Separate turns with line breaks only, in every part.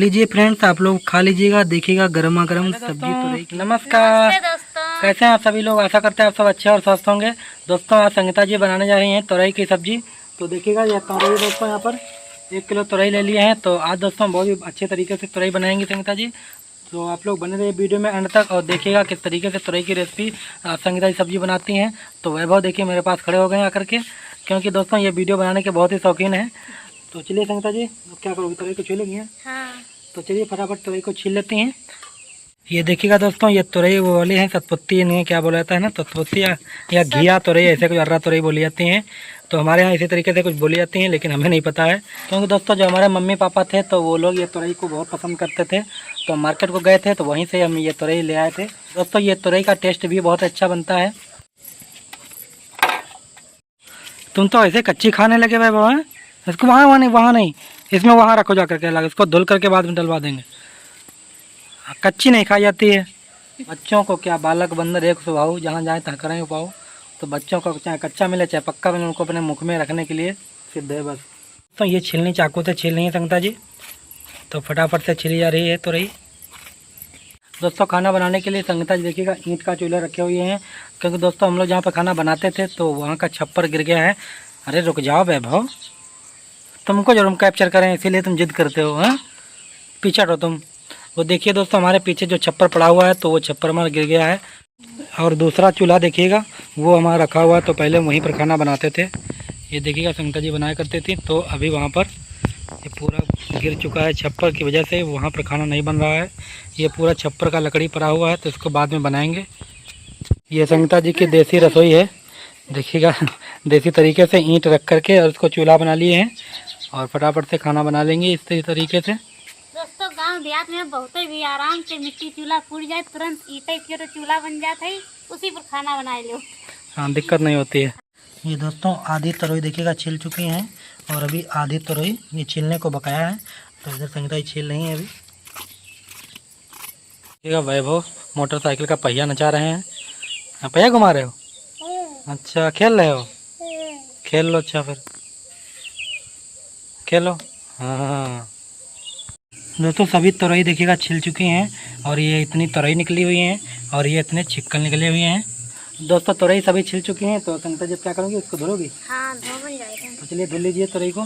लीजिए फ्रेंड्स, आप लोग खा लीजिएगा, देखिएगा गर्मा गर्म सब्जी तुरई की। नमस्कार, कैसे हैं आप सभी लोग? आशा करते हैं आप सब अच्छे और स्वस्थ होंगे। दोस्तों आज संगीता जी बनाने जा रही हैं तुरई की सब्जी। तो देखिएगा यह तुरई दोस्तों, यहाँ पर 1 किलो तुरई ले लिए हैं। तो आज दोस्तों बहुत ही अच्छे तरीके से तुरई बनाएंगे संगीता जी। तो आप लोग बने रहिए वीडियो में अंत तक और देखिएगा किस तरीके से तुरई की रेसिपी संगीता जी सब्जी बनाती हैं। तो वैभव देखिए मेरे पास खड़े हो गए हैं आकर के, क्योंकि दोस्तों ये वीडियो बनाने के बहुत ही शौकीन है। तो चलिए संगीता जी, अब क्या करोगे, तुरई को छीलेंगी?
हाँ।
तो चलिए फटाफट तुरई को छील लेती हैं। ये देखिएगा दोस्तों, ये तुरई वो वाली है सतपुत्ती, इन्हें क्या बोला जाता है ना, सतपुत्ती या घिया तुरई, ऐसे कुछ अर्रा तुरई बोली जाती हैं। तो हमारे यहाँ इसी तरीके से कुछ बोली जाती हैं, लेकिन हमें नहीं पता है, क्योंकि दोस्तों जो हमारे मम्मी पापा थे तो वो लोग ये तुरई को बहुत पसंद करते थे। तो मार्केट को गए थे तो वहीं से हम ये तुरई ले आए थे। दोस्तों ये तुरई का टेस्ट भी बहुत अच्छा बनता है। तुम तो ऐसे कच्ची खाने लगे भाई बाबा, इसको वहाँ नहीं, इसमें वहाँ रखो जा करके अलग, इसको धुल करके बाद में डलवा देंगे। कच्ची नहीं खाई जाती है। बच्चों को क्या, बालक बंदर एक स्वभाव, जहाँ जाए तहाँ करेंगे पाओ। तो बच्चों को चाहे कच्चा मिले चाहे पक्का मिले, उनको अपने मुख में रखने के लिए सिद्ध है बस। तो ये छीलनी चाकू से छील रही है संगीता जी, तो फटाफट से छिली जा रही है तुरई। दोस्तों खाना बनाने के लिए संगीता जी देखिएगा ईंट का चूल्हा रखे हुए हैं, क्योंकि दोस्तों हम लोग जहाँ पर खाना बनाते थे तो वहाँ का छप्पर गिर गया है। अरे रुक जाओ वैभव, तुमको जरूर कैप्चर करें इसीलिए तुम जिद करते हो। हाँ पीछे हटो तुम। वो देखिए दोस्तों हमारे पीछे जो छप्पर पड़ा हुआ है तो वो छप्पर हमारा गिर गया है। और दूसरा चूल्हा देखिएगा वो हमारा रखा हुआ है, तो पहले वहीं पर खाना बनाते थे। ये देखिएगा संगीता जी बनाया करती थी, तो अभी वहाँ पर ये पूरा गिर चुका है छप्पर की वजह से, वहाँ पर खाना नहीं बन रहा है। ये पूरा छप्पर का लकड़ी पड़ा हुआ है, तो इसको बाद में बनाएंगे। ये संगीता जी की देसी रसोई है, देखिएगा देसी तरीके से ईंट रख करके और उसको चूल्हा बना लिए हैं और फटाफट से खाना बना लेंगे इस तरीके से।
दोस्तों गांव देहात में बहुत भी आराम से मिट्टी चूल्हा फूट जाए, तुरंत ईंटे की तो चूल्हा बन जाता है, उसी पर खाना बना लो।
हाँ दिक्कत नहीं होती है। ये दोस्तों आधी तुरई देखिएगा छिल चुकी हैं और अभी आधी तुरई ये छिलने को बकाया है, तो इधर संगीता जी छील नहीं है अभी। देखिएगा वैभव मोटरसाइकिल का पहिया नचा रहे हैं। हाँ पहिया घुमा रहे हो? अच्छा खेल रहे हो, खेल लो। अच्छा फिर खेलो। हाँ दोस्तों सभी तुरई देखिएगा छिल चुकी हैं और ये इतनी तुरई निकली हुई हैं और ये इतने छिक्कल निकले हुए हैं। दोस्तों तुरई सभी छिल चुकी हैं, तो संगीता जी क्या करोगी, इसको धुलोगी?
हाँ धो बन जाएगा।
तो चलिए धुल लीजिए तुरई को,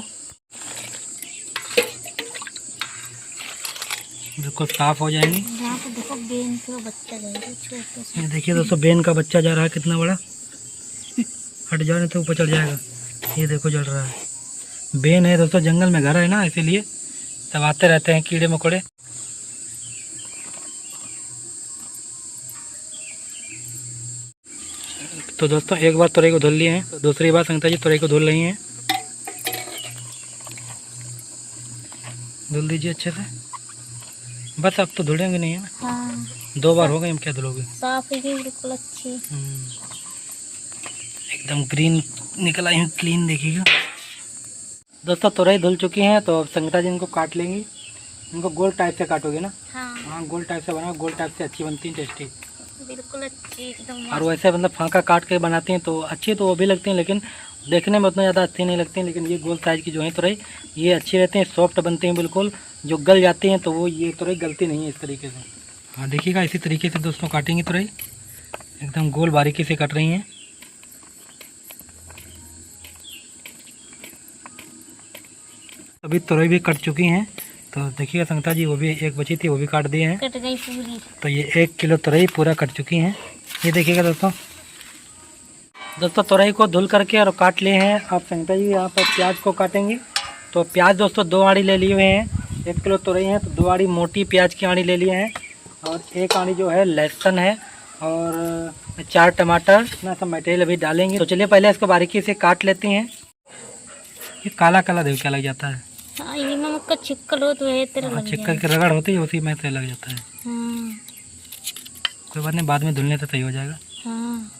बिल्कुल साफ हो जाएंगी।
यहाँ पे देखो बेन का बच्चा जाएगा छोटे से।
ये देखिए दोस्तों बेन का बच्चा जा रहा है, कितना बड़ा। हट जाओ नहीं तो ऊपर चढ़ जाएगा। ये देखो जल रहा है। बेन है दोस्तों, जंगल में घर है ना, इसीलिए सब आते रहते हैं कीड़े मकोड़े। तो दोस्तों एक बार तुरई को धुल लिए हैं, तो दूसरी बार संगीता जी तुरई को धुल रही हैं। धुल दीजिए अच्छे से, बस अब तो धुलेंगे नहीं है ना।
हाँ
2 बार हो गए, हम क्या धुलोगे।
साफ है बिल्कुल अच्छी।
एकदम ग्रीन निकल आई है, क्लीन देखिएगा। दोस्तों तुरई धुल चुकी हैं, तो संगीता जी इनको काट लेंगी। इनको गोल टाइप से काटोगे ना? हाँ गोल टाइप से बनाओ, गोल टाइप से अच्छी बनती है, टेस्टी
बिल्कुल अच्छी एकदम।
और वैसे मतलब फांका काट के बनाती हैं तो अच्छी तो वो भी लगती हैं, लेकिन देखने में उतना ज़्यादा अच्छी नहीं लगती हैं। लेकिन ये गोल साइज़ की जो है तुरई ये अच्छी रहती हैं, सॉफ्ट बनती हैं बिल्कुल। जो गल जाती हैं तो वो ये तुरई गलती नहीं है इस तरीके से। हाँ देखिएगा इसी तरीके से दोस्तों काटेंगे तुरई, एकदम गोल बारीकी से कट रही हैं। अभी तुरई भी कट चुकी हैं, तो देखिएगा संगीता जी वो भी एक बची थी, वो भी काट दिए हैं।
कट गई पूरी।
तो ये 1 किलो तुरई पूरा कट चुकी हैं। ये देखिएगा दोस्तों तुरई को धुल करके और काट लिए हैं। अब संगीता जी यहाँ पर प्याज को काटेंगे। तो प्याज दोस्तों 2 आड़ी ले लिए हुए हैं। 1 किलो तुरई है तो 2 आड़ी मोटी प्याज की आड़ी ले लिए हैं और 1 आड़ी जो है लहसुन है और 4 टमाटर, इतना सब मटेरियल अभी डालेंगे। तो चलिए पहले इसको बारीकी से काट लेती हैं। ये काला काला देखो क्या लग जाता है।
हाँ ये नमक का छिक्कल हो तो है तेरा लग
छिक्कल की रगड़ होती है उसी में से लग जाता है।
हाँ।
कोई बात नहीं, बाद में धुलने से सही हो जाएगा।
हाँ।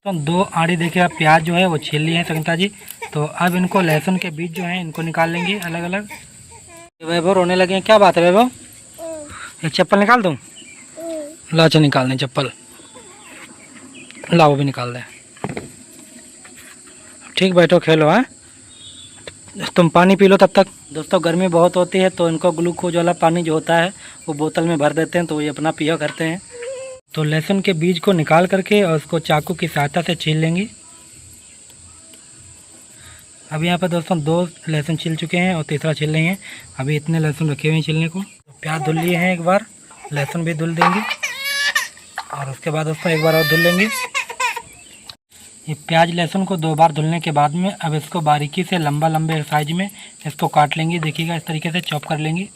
तो 2 आड़ी देखिए आप प्याज जो है वो छील लिए हैं संगीता जी। तो अब इनको लहसुन के बीज जो हैं इनको निकाल लेंगे अलग अलग। वैभव रोने लगे हैं, क्या बात है वैभव? एक चप्पल निकाल दूँ? ला अच्छा निकाल दें चप्पल। लाओ भी निकाल दें। ठीक, बैठो खेलो। हैं तुम पानी पी लो तब तक। दोस्तों गर्मी बहुत होती है तो इनको ग्लूकोज वाला पानी जो होता है वो बोतल में भर देते हैं, तो ये अपना पिया करते हैं। तो लहसुन के बीज को निकाल करके और उसको चाकू की सहायता से छील लेंगी। अभी यहाँ पर दोस्तों 2 लहसुन छील चुके हैं और तीसरा छील रहे हैं। अभी इतने लहसुन रखे हुए हैं छीलने को। तो प्याज धुल लिए हैं एक बार, लहसुन भी धुल देंगे और उसके बाद दोस्तों एक बार और धुल लेंगे। ये प्याज लहसुन को 2 बार धुलने के बाद में अब इसको बारीकी से लंबे साइज में इसको काट लेंगे। देखिएगा इस तरीके से चॉप कर लेंगे।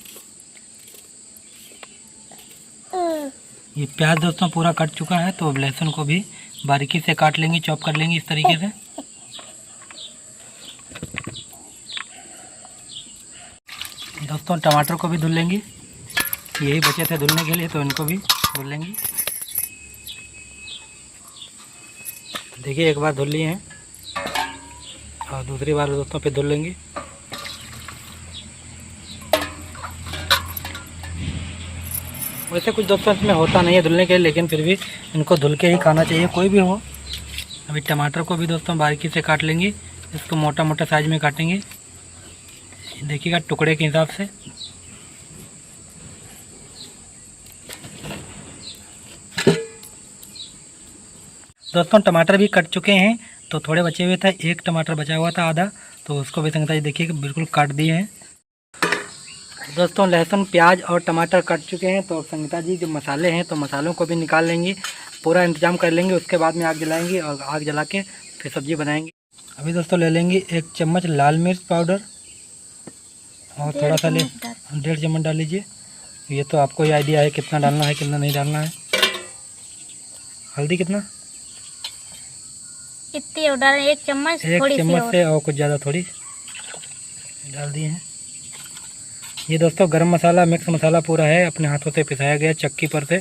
ये प्याज दोस्तों पूरा कट चुका है तो अब लहसुन को भी बारीकी से काट लेंगे, चॉप कर लेंगे इस तरीके से। दोस्तों टमाटर को भी धुल लेंगे, यही बचे थे धुलने के लिए तो इनको भी धुल लेंगे। देखिए एक बार धुल लिए हैं और दूसरी बार दोस्तों फिर धुल लेंगे। वैसे कुछ दोस्तों इसमें होता नहीं है धुलने के लिए, लेकिन फिर भी इनको धुल के ही खाना चाहिए कोई भी हो। अभी टमाटर को भी दोस्तों बारीकी से काट लेंगे, इसको मोटा मोटा साइज में काटेंगे, देखिएगा टुकड़े के हिसाब से। दोस्तों टमाटर भी कट चुके हैं तो थोड़े बचे हुए थे, एक टमाटर बचा हुआ था आधा, तो उसको भी संगीता जी देखिए बिल्कुल काट दिए हैं। दोस्तों लहसुन प्याज और टमाटर कट चुके हैं तो संगीता जी जो मसाले हैं तो मसालों को भी निकाल लेंगे, पूरा इंतजाम कर लेंगे। उसके बाद में आग जलाएंगे और आग जला के फिर सब्जी बनाएंगे। अभी दोस्तों ले लेंगे 1 चम्मच लाल मिर्च पाउडर और थोड़ा सा 1.5 चम्मच डाल लीजिए। ये तो आपको ही आइडिया है कितना डालना है कितना नहीं डालना है। हल्दी कितना?
कितनी डाल? 1 चम्मच।
1 चम्मच से और कुछ ज़्यादा थोड़ी डाल दिए हैं। ये दोस्तों गरम मसाला मिक्स मसाला पूरा है, अपने हाथों से पिसाया गया चक्की पर से,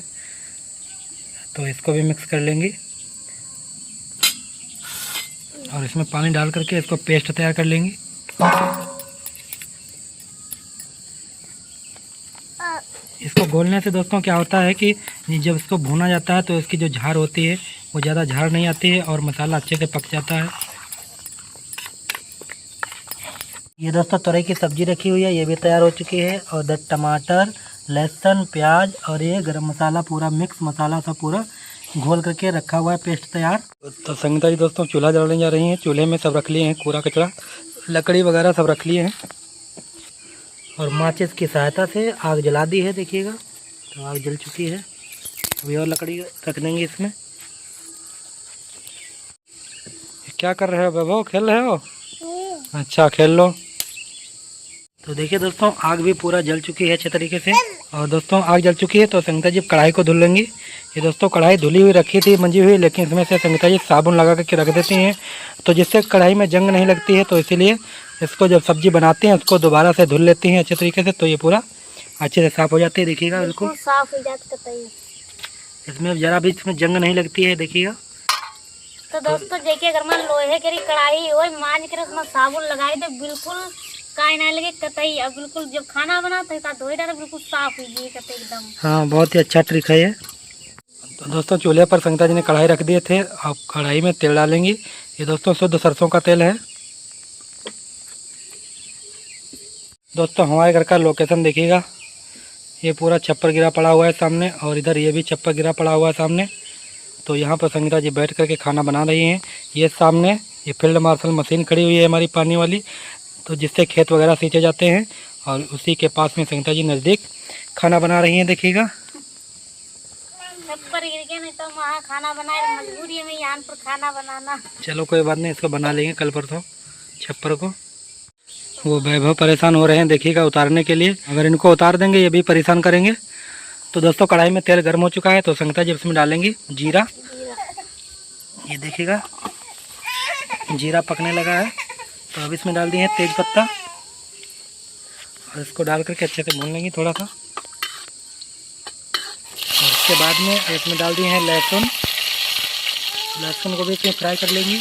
तो इसको भी मिक्स कर लेंगे और इसमें पानी डाल करके इसको पेस्ट तैयार कर लेंगे। इसको घोलने से दोस्तों क्या होता है कि जब इसको भूना जाता है तो इसकी जो झार होती है वो ज़्यादा झार नहीं आती है और मसाला अच्छे से पक जाता है। ये दोस्तों तुरई की सब्ज़ी रखी हुई है, ये भी तैयार हो चुकी है। और टमाटर लहसुन प्याज और ये गरम मसाला पूरा मिक्स मसाला सब पूरा घोल करके रखा हुआ है पेस्ट तैयार। तो संगीता जी दोस्तों चूल्हा जलाने जा रही हैं। चूल्हे में सब रख लिए हैं, कूड़ा कचरा लकड़ी वगैरह सब रख लिए हैं और माचिस की सहायता से आग जला दी है। देखिएगा तो आग जल चुकी है। अभी और लकड़ी रख देंगे इसमें। क्या कर रहे हो बाबू, खेल रहे हो? अच्छा खेल लो। तो देखिए दोस्तों आग भी पूरा जल चुकी है अच्छे तरीके से। और दोस्तों आग जल चुकी है तो संगीता जी कढ़ाई को धुल लेंगी। ये दोस्तों कढ़ाई धुली हुई रखी थी मंजी हुई, लेकिन इसमें से संगीता जी साबुन लगा करके रख देती हैं तो जिससे कढ़ाई में जंग नहीं लगती है। तो इसीलिए इसको जब सब्जी बनाते हैं उसको दोबारा से धुल लेती हैं अच्छे तरीके से, तो ये पूरा अच्छे से साफ़ हो जाती है। देखिएगा बिल्कुल
साफ हो जाता है,
इसमें ज़रा भी इसमें जंग नहीं लगती है। देखिएगा
तो दोस्तों देखिए अगर मैं लोहे की कढ़ाई हो मांझ कर उसमें साबुन लगाए तो बिल्कुल काई ना लगे कतई। अब बिल्कुल जब खाना बनाते हैं धोई डाले बिल्कुल साफ हो गई कतई एकदम।
हाँ बहुत ही अच्छा ट्रिक है ये। तो दोस्तों चूल्हे पर संगीता जी ने कढ़ाई रख दिए थे, अब कढ़ाई में तेल डालेंगे। ये दोस्तों शुद्ध सरसों का तेल है। दोस्तों हमारे घर का लोकेशन देखिएगा, ये पूरा छप्पर गिरा पड़ा हुआ है सामने और इधर ये भी छप्पर गिरा पड़ा हुआ है सामने। तो यहाँ पर संगीता जी बैठ करके खाना बना रही हैं। ये सामने ये फील्ड मार्शल मशीन खड़ी हुई है हमारी पानी वाली, तो जिससे खेत वगैरह सींचे जाते हैं और उसी के पास में संगीता जी नज़दीक खाना बना रही हैं। देखिएगा
छप्पर गिर गया, नहीं तो वहाँ खाना बनाए मजबूरी में यहाँ पर खाना बनाना।
चलो कोई बात नहीं, इसको बना लेंगे कल परसों छप्पर को। वो वैभव परेशान हो रहे हैं देखिएगा उतारने के लिए, अगर इनको उतार देंगे ये भी परेशान करेंगे। तो दोस्तों कढ़ाई में तेल गर्म हो चुका है तो संगीता जी इसमें डालेंगी जीरा। ये देखिएगा जीरा पकने लगा है तो अब इसमें डाल दिए हैं तेज पत्ता और इसको डाल करके अच्छे से भून लेंगे थोड़ा सा। और उसके बाद में इसमें डाल दिए हैं लहसुन, लहसुन को भी इसमें फ्राई कर लेंगे।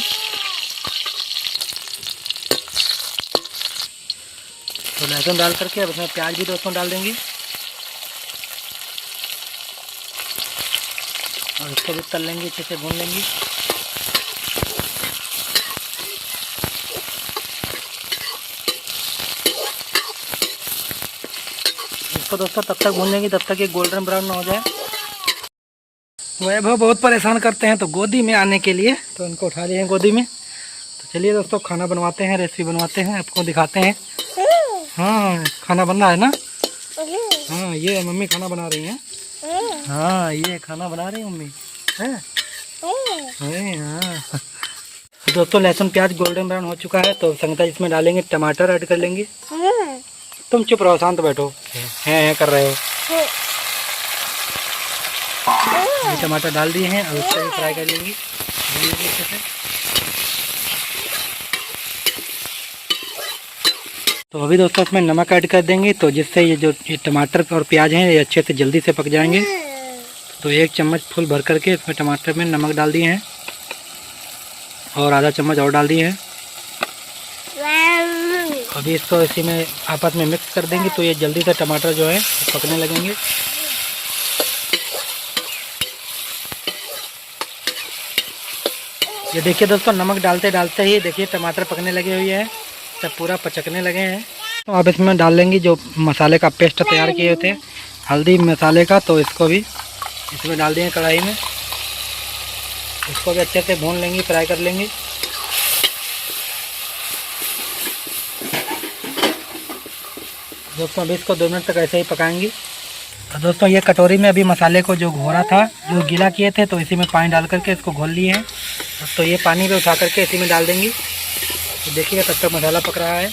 तो लहसुन डाल करके अब इसमें प्याज भी दोस्तों डाल देंगे और इसको भी तल लेंगे, अच्छे से भून लेंगे। इसको दोस्तों तब तक भून लेंगे, तब तक ये गोल्डन ब्राउन ना हो जाए। वैभव बहुत परेशान करते हैं तो गोदी में आने के लिए, तो इनको उठा लिए हैं गोदी में। तो चलिए दोस्तों खाना बनवाते हैं, रेसिपी बनवाते हैं, आपको दिखाते हैं। हाँ खाना बन रहा है ना। हाँ ये मम्मी खाना बना रही हैं। हाँ ये खाना बना रही है मम्मी है। हाँ तो दोस्तों लहसुन प्याज गोल्डन ब्राउन हो चुका है, तो संगता इसमें डालेंगे टमाटर ऐड कर लेंगे। तुम चुप रहो, शांत बैठो, हैं कर रहे हो। ये टमाटर डाल दिए हैं, अब इसको भी फ्राई कर लेंगे अच्छे से। तो अभी दोस्तों इसमें नमक ऐड कर देंगे, तो जिससे ये टमाटर और प्याज हैं ये अच्छे से जल्दी से पक जाएंगे। तो 1 चम्मच फुल भर करके इसमें टमाटर में नमक डाल दिए हैं और आधा चम्मच और डाल दिए हैं। अभी इसको इसी में आपस में मिक्स कर देंगे, तो ये जल्दी से टमाटर जो है पकने लगेंगे। ये देखिए दोस्तों नमक डालते डालते ही देखिए टमाटर पकने लगे हुए हैं, सब पूरा पचकने लगे हैं। तो अब इसमें डाल लेंगे जो मसाले का पेस्ट तैयार किए होते हैं हल्दी मसाले का, तो इसको भी इसमें डाल दिए कढ़ाई में। इसको भी अच्छे से भून लेंगे, फ्राई कर लेंगे। दोस्तों अभी इसको 2 मिनट तक ऐसे ही पकाएंगे। तो दोस्तों ये कटोरी में अभी मसाले को जो घोरा था, जो गीला किए थे, तो इसी में पानी डाल करके इसको घोल लिए हैं। तो ये पानी भी उठा करके इसी में डाल देंगे। तो देखिएगा तब तक मसाला पक रहा है।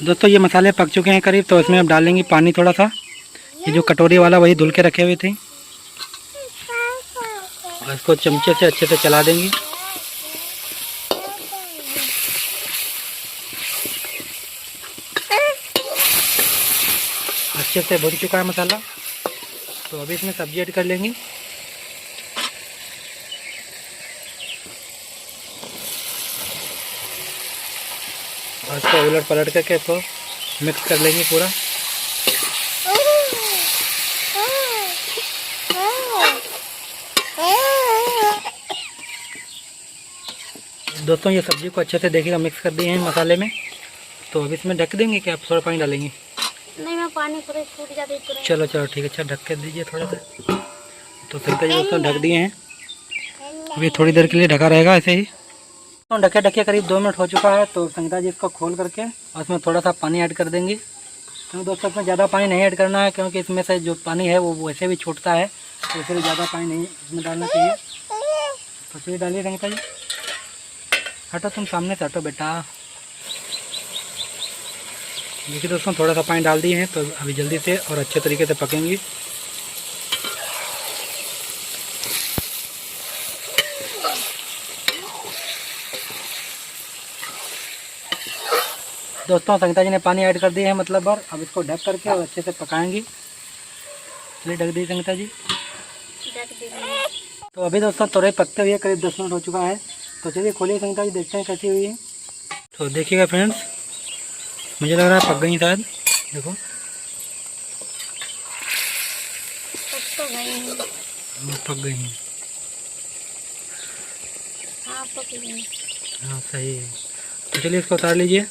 दोस्तों ये मसाले पक चुके हैं करीब, तो इसमें अब डालेंगे पानी थोड़ा सा। ये जो कटोरी वाला वही धुल के रखे हुए थे, और इसको चमचे से अच्छे से चला देंगे। अच्छे से भुन चुका है मसाला, तो अभी इसमें सब्जी ऐड कर लेंगे। और इसको उलट पलट करके इसको मिक्स कर लेंगे पूरा। दोस्तों ये सब्जी को अच्छे से देखिएगा मिक्स कर दिए हैं मसाले में। तो अभी इसमें ढक देंगे कि आप थोड़ा पानी डालेंगे?
नहीं मैं पानी पूरे छूट जाती है।
चलो चलो ठीक है, अच्छा ढक कर दीजिए थोड़ा सा। तो संगता जी दोस्तों ढक दिए हैं, अभी थोड़ी देर के लिए ढका रहेगा ऐसे ही। तो ढके ढके करीब 2 मिनट हो चुका है। तो संगता जी इसको खोल करके और इसमें थोड़ा सा पानी ऐड कर देंगे। क्योंकि दोस्तों इसमें ज़्यादा पानी नहीं ऐड करना है, क्योंकि इसमें से जो पानी है वो वैसे भी छूटता है, तो इसलिए ज़्यादा पानी नहीं इसमें डालना चाहिए। तो चलिए डालिए संगता जी। हटो तुम सामने से हटो बेटा। देखिए दोस्तों थोड़ा सा पानी डाल दिए हैं, तो अभी जल्दी से और अच्छे तरीके से पकेंगी। दोस्तों संगता जी ने पानी ऐड कर दिए हैं मतलब भर। अब इसको ढक करके और अच्छे से पकाएंगे। चलिए ढक दी संगता जी। तो अभी दोस्तों तोरई पकते हुए करीब 10 मिनट हो चुका है। तो चलिए खोलिए संगता जी, देखते हैं कैसी हुई है। तो देखिएगा फ्रेंड्स, मुझे लग रहा है पक गई शायद। देखो पक गई हैं। हाँ सही है। तो चलिए इसको उतार लीजिए।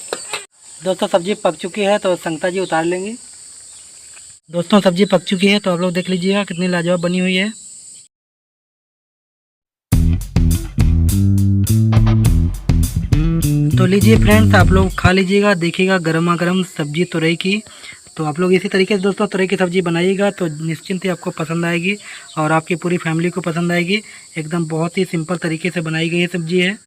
दोस्तों सब्जी पक चुकी है, तो संगता जी उतार लेंगे। दोस्तों सब्जी पक चुकी है, तो आप लोग देख लीजिएगा कितनी लाजवाब बनी हुई है। तो लीजिए फ्रेंड्स, आप लोग खा लीजिएगा, देखिएगा गर्मा गर्म सब्जी तुरई की। तो आप लोग इसी तरीके से दोस्तों तुरई की सब्ज़ी बनाइएगा, तो निश्चिंत ही आपको पसंद आएगी और आपकी पूरी फैमिली को पसंद आएगी। एकदम बहुत ही सिंपल तरीके से बनाई गई ये सब्ज़ी है।